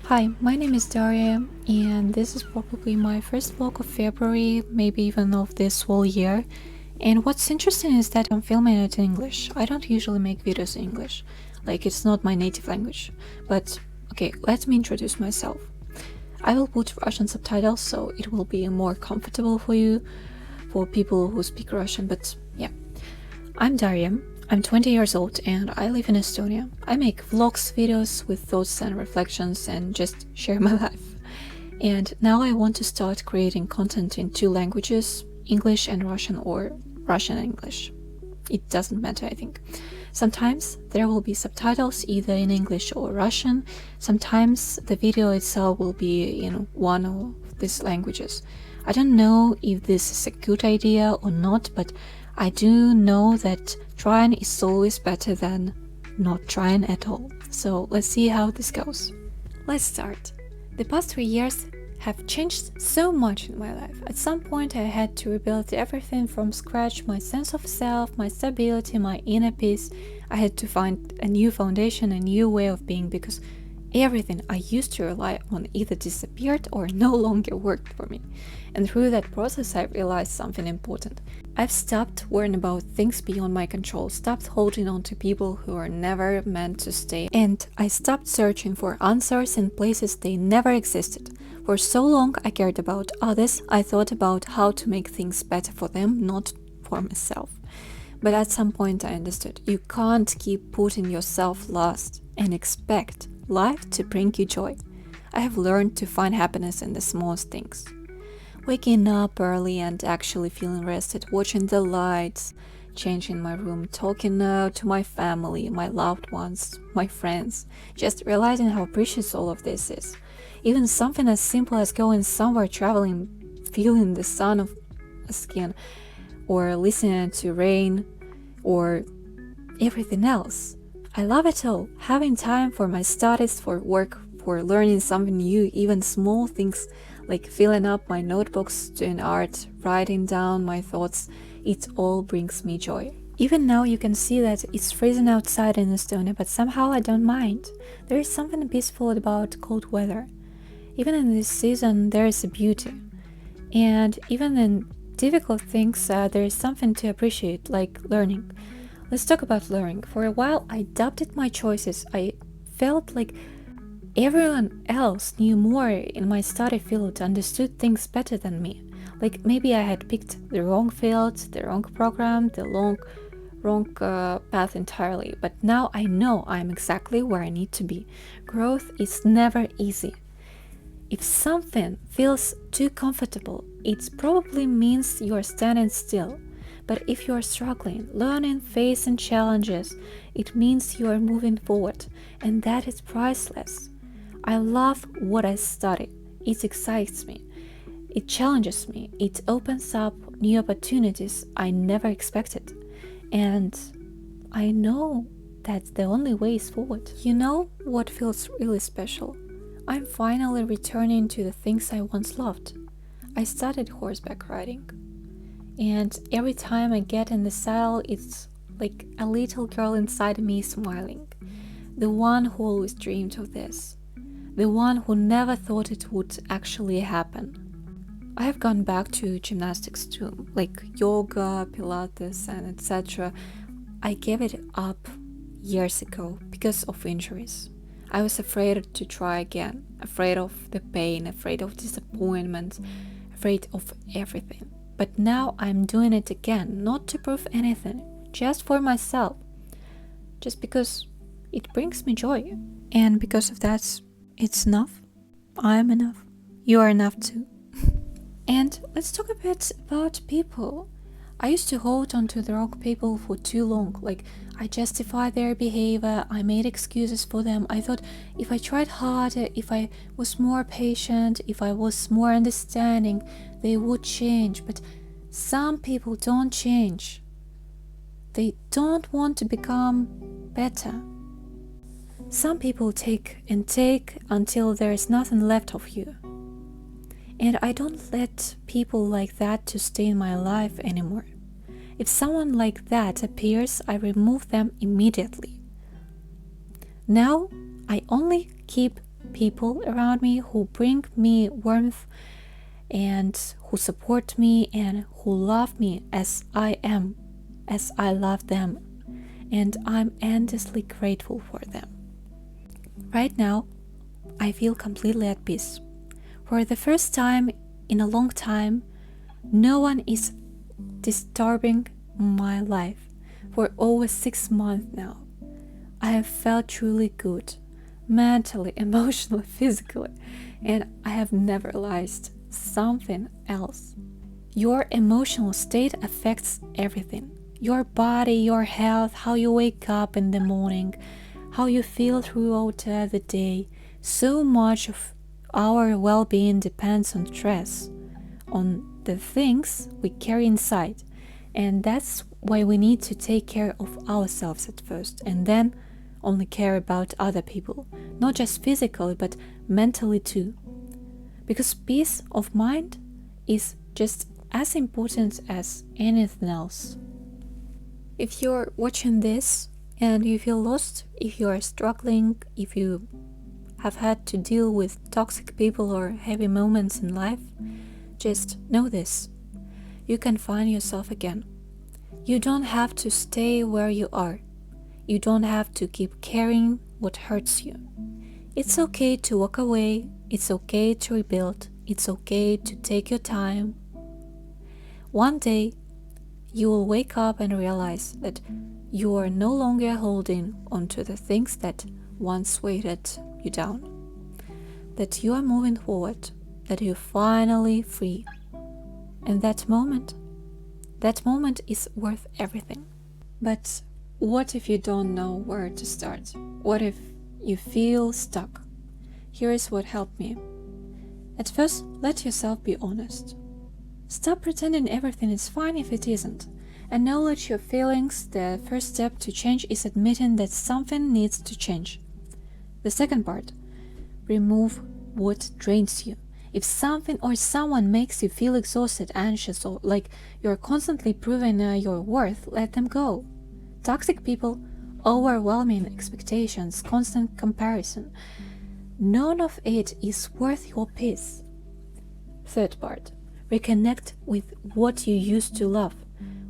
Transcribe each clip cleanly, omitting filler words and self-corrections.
Hi, my name is Daria, and this is probably my first vlog of February, maybe even of this whole year. And what's interesting is that I'm filming it in English. I don't usually make videos in English, like it's not my native language. But okay, let me introduce myself. I will put Russian subtitles so it will be more comfortable for you, for people who speak Russian, but yeah. I'm Daria. I'm 20 years old and I live in Estonia. I make vlogs, videos with thoughts and reflections and just share my life. And now I want to start creating content in two languages, English and Russian or Russian and English. It doesn't matter, I think. Sometimes there will be subtitles either in English or Russian. Sometimes the video itself will be in one of these languages. I don't know if this is a good idea or not, but I do know that trying is always better than not trying at all. So let's see how this goes. Let's start. The past 3 years have changed so much in my life. At some point I had to rebuild everything from scratch, my sense of self, my stability, my inner peace. I had to find a new foundation, a new way of being, because everything I used to rely on either disappeared or no longer worked for me. And through that process I realized something important. I've stopped worrying about things beyond my control, stopped holding on to people who are never meant to stay, and I stopped searching for answers in places they never existed. For so long I cared about others, I thought about how to make things better for them, not for myself. But at some point I understood, you can't keep putting yourself last and expect life to bring you joy. I have learned to find happiness in the smallest things. Waking up early and actually feeling rested, watching the lights, changing my room, talking to my family, my loved ones, my friends, just realizing how precious all of this is. Even something as simple as going somewhere, traveling, feeling the sun of skin, or listening to rain, or everything else. I love it all. Having time for my studies, for work, for learning something new, even small things like filling up my notebooks, doing art, writing down my thoughts, it all brings me joy. Even now you can see that it's freezing outside in Estonia, but somehow I don't mind. There is something peaceful about cold weather. Even in this season there is a beauty. And even in difficult things there is something to appreciate, like learning. Let's talk about learning. For a while I doubted my choices. I felt like everyone else knew more in my study field, understood things better than me. Like maybe I had picked the wrong field, the wrong program, the wrong path entirely. But now I know I'm exactly where I need to be. Growth is never easy. If something feels too comfortable, it probably means you're standing still. But if you're struggling, learning, facing challenges, it means you are moving forward, and that is priceless. I love what I study. It excites me. It challenges me. It opens up new opportunities I never expected. And I know that the only way is forward. You know what feels really special? I'm finally returning to the things I once loved. I started horseback riding. And every time I get in the saddle, it's like a little girl inside me smiling. The one who always dreamed of this. The one who never thought it would actually happen. I have gone back to gymnastics too, like yoga, pilates, and etc. I gave it up years ago because of injuries. I was afraid to try again, afraid of the pain, afraid of disappointment, afraid of everything. But now I'm doing it again, not to prove anything, just for myself. Just because it brings me joy. And because of that, it's enough. I'm enough. You are enough too. And let's talk a bit about people. I used to hold on to the wrong people for too long. Like, I justified their behavior, I made excuses for them. I thought if I tried harder, if I was more patient, if I was more understanding, they would change. But some people don't change. They don't want to become better. Some people take and take until there is nothing left of you. And I don't let people like that to stay in my life anymore. If someone like that appears, I remove them immediately. Now I only keep people around me who bring me warmth and who support me and who love me as I am, as I love them, and I'm endlessly grateful for them. Right now, I feel completely at peace. For the first time in a long time, no one is disturbing my life. For over 6 months now, I have felt truly good, mentally, emotionally, physically, and I have never realized something else. Your emotional state affects everything. Your body, your health, how you wake up in the morning, how you feel throughout the day. So much of our well-being depends on stress, on the things we carry inside. And that's why we need to take care of ourselves at first, and then only care about other people, not just physically, but mentally too. Because peace of mind is just as important as anything else. If you're watching this and you feel lost, if you are struggling, if you have had to deal with toxic people or heavy moments in life, just know this: you can find yourself again. You don't have to stay where you are. You don't have to keep carrying what hurts you. It's okay to walk away. It's okay to rebuild. It's okay to take your time. One day, you will wake up and realize that you are no longer holding onto the things that once weighted you down. That you are moving forward. That you're finally free. And that moment is worth everything. But what if you don't know where to start? What if you feel stuck? Here is what helped me. At first, let yourself be honest. Stop pretending everything is fine if it isn't. Acknowledge your feelings. The first step to change is admitting that something needs to change. The second part, remove what drains you. If something or someone makes you feel exhausted, anxious, or like you're constantly proving your worth, let them go. Toxic people, overwhelming expectations, constant comparison. None of it is worth your peace. Third part, reconnect with what you used to love.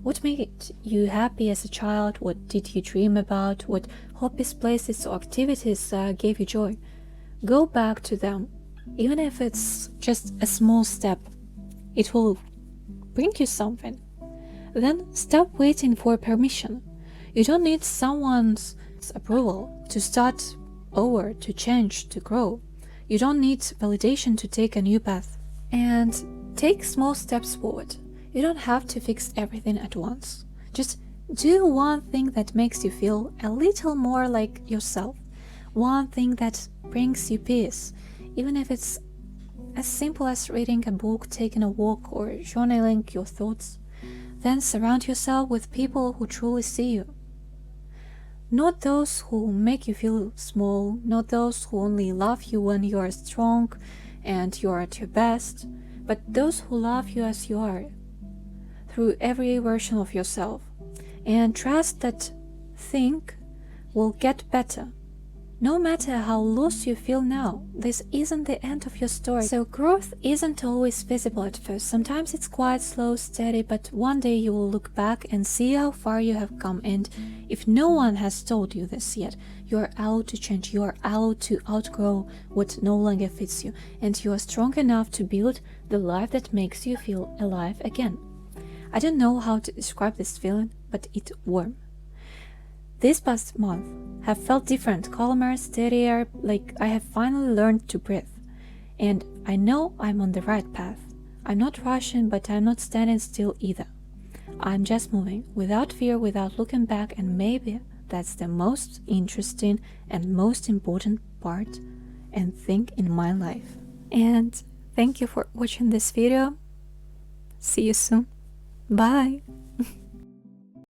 What made you happy as a child? What did you dream about? What hobbies, places, or activities gave you joy? Go back to them. Even if it's just a small step, it will bring you something. Then stop waiting for permission. You don't need someone's approval to start over, to change, to grow. You don't need validation to take a new path. And take small steps forward. You don't have to fix everything at once. Just do one thing that makes you feel a little more like yourself. One thing that brings you peace. Even if it's as simple as reading a book, taking a walk, or journaling your thoughts. Then surround yourself with people who truly see you. Not those who make you feel small, not those who only love you when you are strong and you are at your best, but those who love you as you are, through every version of yourself. And trust that things will get better. No matter how lost you feel now, this isn't the end of your story. So growth isn't always visible at first. Sometimes it's quite slow, steady, but one day you will look back and see how far you have come. And if no one has told you this yet, you are allowed to change. You are allowed to outgrow what no longer fits you. And you are strong enough to build the life that makes you feel alive again. I don't know how to describe this feeling, but it's warm. This past month have felt different, calmer, steadier, like I have finally learned to breathe. And I know I'm on the right path. I'm not rushing, but I'm not standing still either. I'm just moving, without fear, without looking back, and maybe that's the most interesting and most important part and thing in my life. And thank you for watching this video. See you soon. Bye!